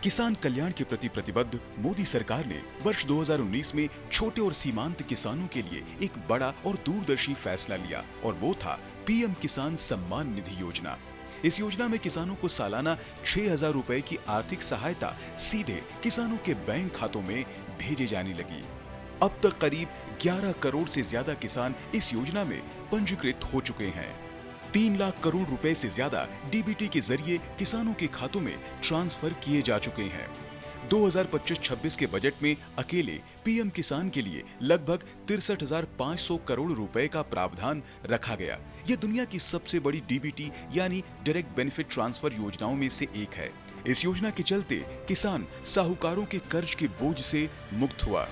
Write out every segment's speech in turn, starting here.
किसान कल्याण के प्रति प्रतिबद्ध मोदी सरकार ने वर्ष 2019 में छोटे और सीमांत किसानों के लिए एक बड़ा और दूरदर्शी फैसला लिया और वो था पीएम किसान सम्मान निधि योजना। इस योजना में किसानों को सालाना 6,000 रुपए की आर्थिक सहायता सीधे किसानों के बैंक खातों में भेजे जाने लगी। अब तक करीब 11 करोड़ से ज्यादा किसान इस योजना में पंजीकृत हो चुके हैं। 3 लाख करोड़ रुपए से ज्यादा डीबीटी के जरिए किसानों के खातों में ट्रांसफर किए जा चुके हैं। 2025-26 के बजट में अकेले पीएम किसान के लिए लगभग 63,500 करोड़ रुपए का प्रावधान रखा गया। यह दुनिया की सबसे बड़ी डीबीटी यानी डायरेक्ट बेनिफिट ट्रांसफर योजनाओं में से एक है। इस योजना के चलते किसान साहूकारों के कर्ज के बोझ से मुक्त हुआ।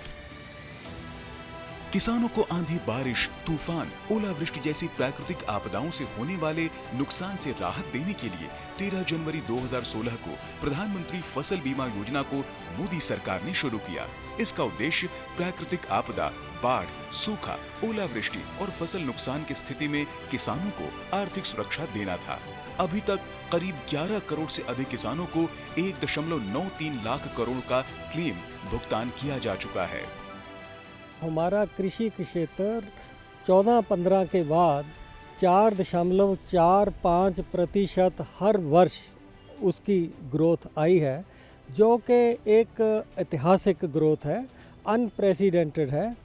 किसानों को आंधी, बारिश, तूफान, ओलावृष्टि जैसी प्राकृतिक आपदाओं से होने वाले नुकसान से राहत देने के लिए 13 जनवरी 2016 को प्रधानमंत्री फसल बीमा योजना को मोदी सरकार ने शुरू किया। इसका उद्देश्य प्राकृतिक आपदा, बाढ़, सूखा, ओलावृष्टि और फसल नुकसान की स्थिति में किसानों को आर्थिक सुरक्षा देना था। अभी तक करीब 11 करोड़ से अधिक किसानों को 1.93 लाख करोड़ का क्लेम भुगतान किया जा चुका है। हमारा कृषि क्षेत्र 14-15 के बाद 4.45% हर वर्ष उसकी ग्रोथ आई है, जो कि एक ऐतिहासिक ग्रोथ है, अनप्रेसिडेंटेड है।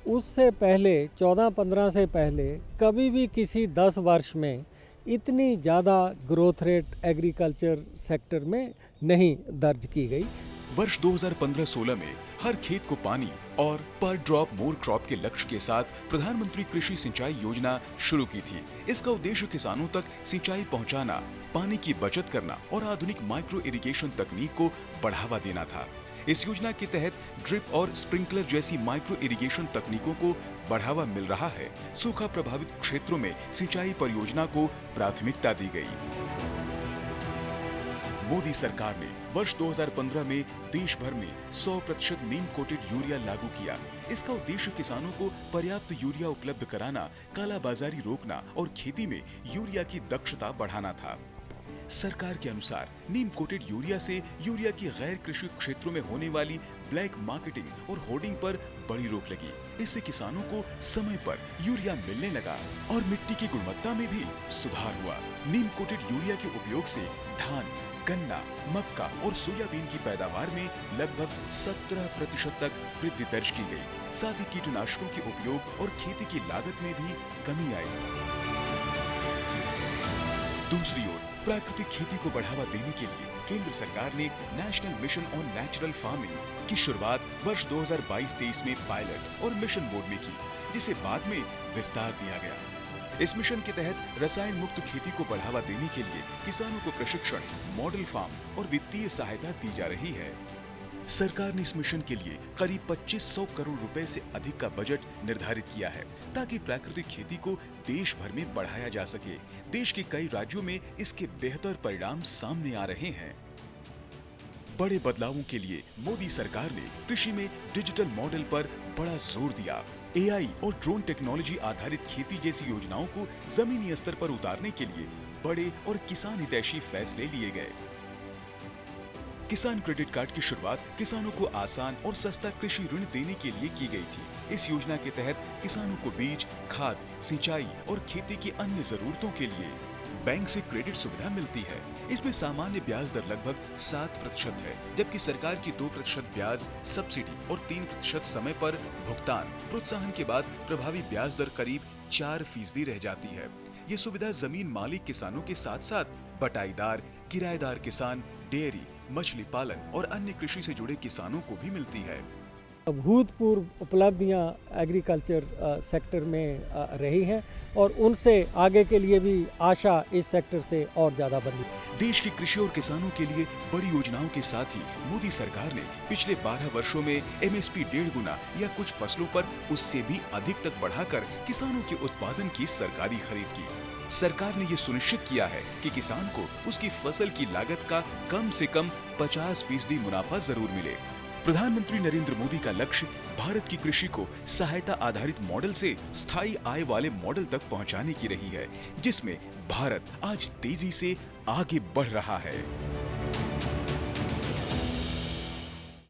उससे पहले 14-15 से पहले कभी भी किसी 10 वर्ष में इतनी ज़्यादा ग्रोथ रेट एग्रीकल्चर सेक्टर में नहीं दर्ज की गई। वर्ष 2015-16 में हर खेत को पानी और पर ड्रॉप मोर क्रॉप के लक्ष्य के साथ प्रधानमंत्री कृषि सिंचाई योजना शुरू की थी। इसका उद्देश्य किसानों तक सिंचाई पहुंचाना, पानी की बचत करना और आधुनिक माइक्रो इरिगेशन तकनीक को बढ़ावा देना था। इस योजना के तहत ड्रिप और स्प्रिंकलर जैसी माइक्रो इरिगेशन तकनीकों को बढ़ावा मिल रहा है। सूखा प्रभावित क्षेत्रों में सिंचाई परियोजना को प्राथमिकता दी गई। मोदी सरकार ने वर्ष 2015 में देश भर में 100% नीम कोटेड यूरिया लागू किया। इसका उद्देश्य किसानों को पर्याप्त यूरिया उपलब्ध कराना, कालाबाजारी रोकना और खेती में यूरिया की दक्षता बढ़ाना था। सरकार के अनुसार नीम कोटेड यूरिया से यूरिया की गैर कृषि क्षेत्रों में होने वाली ब्लैक मार्केटिंग और होर्डिंग पर बड़ी रोक लगी। इससे किसानों को समय पर यूरिया मिलने लगा और मिट्टी की गुणवत्ता में भी सुधार हुआ। नीम कोटेड यूरिया के उपयोग से धान, गन्ना, मक्का और सोयाबीन की पैदावार में लगभग 17% तक वृद्धि दर्ज की गई। साथ ही कीटनाशकों के उपयोग और खेती की लागत में भी कमी आई। दूसरी ओर प्राकृतिक खेती को बढ़ावा देने के लिए केंद्र सरकार ने national mission on natural farming की शुरुआत वर्ष 2022-23 में पायलट और मिशन मोड में की, जिसे बाद में विस्तार दिया गया। इस मिशन के तहत रसायन मुक्त खेती को बढ़ावा देने के लिए किसानों को प्रशिक्षण, मॉडल फार्म और वित्तीय सहायता दी जा रही है। सरकार ने इस मिशन के लिए करीब 2500 करोड़ रुपए से अधिक का बजट निर्धारित किया है, ताकि प्राकृतिक खेती को देश भर में बढ़ाया जा सके। देश के कई राज्यों में इसके बेहतर परिणाम सामने आ रहे हैं। बड़े बदलावों के लिए मोदी सरकार ने कृषि में डिजिटल मॉडल पर बड़ा जोर दिया। एआई और ड्रोन टेक्नोलॉजी आधारित खेती जैसी योजनाओं को जमीनी स्तर पर उतारने के लिए बड़े और किसान हितैषी फैसले लिए गए। किसान क्रेडिट कार्ड की शुरुआत किसानों को आसान और सस्ता कृषि ऋण देने के लिए की गई थी। इस योजना के तहत किसानों को बीज, खाद, सिंचाई और खेती की अन्य जरूरतों के लिए बैंक से क्रेडिट सुविधा मिलती है। इसमें सामान्य ब्याज दर लगभग 7% है, जबकि सरकार की 2% ब्याज सब्सिडी और 3% समय पर भुगतान प्रोत्साहन के बाद प्रभावी ब्याज दर करीब 4% रह जाती है। ये सुविधा जमीन मालिक किसानों के साथ साथ बटाईदार, किराएदार किसान, डेयरी, मछली पालन और अन्य कृषि से जुड़े किसानों को भी मिलती है। भूतपूर्व उपलब्धियां एग्रीकल्चर सेक्टर में रही हैं और उनसे आगे के लिए भी आशा इस सेक्टर से और ज़्यादा बनी। देश की कृषि और किसानों के लिए बड़ी योजनाओं के साथ ही मोदी सरकार ने पिछले 12 वर्षों में एमएसपी 1.5 गुना या कुछ फसलों पर उससे भी अधिक तक बढ़ाकर किसानों के उत्पादन की सरकारी खरीद की। सरकार ने ये सुनिश्चित किया है कि किसान को उसकी फसल की लागत का कम से कम 50% मुनाफा जरूर मिले। प्रधानमंत्री नरेंद्र मोदी का लक्ष्य भारत की कृषि को सहायता आधारित मॉडल से स्थायी आय वाले मॉडल तक पहुंचाने की रही है, जिसमें भारत आज तेजी से आगे बढ़ रहा है।